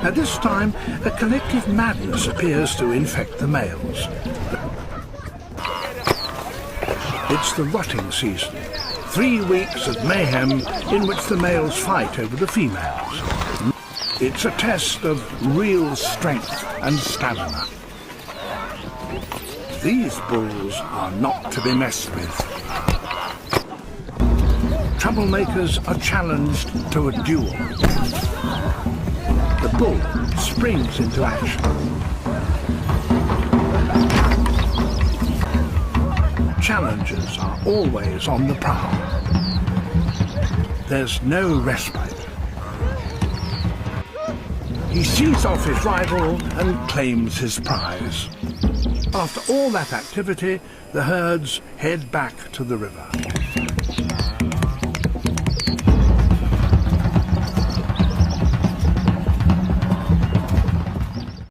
At this time, a collective madness appears to infect the males. It's the rotting season, 3 weeks of mayhem in which the males fight over the females. It's a test of real strength and stamina. These bulls are not to be messed with. Troublemakers are challenged to a duel. The bull springs into action. Challengers are always on the prowl. There's no respite. He sees off his rival and claims his prize. After all that activity, the herds head back to the river.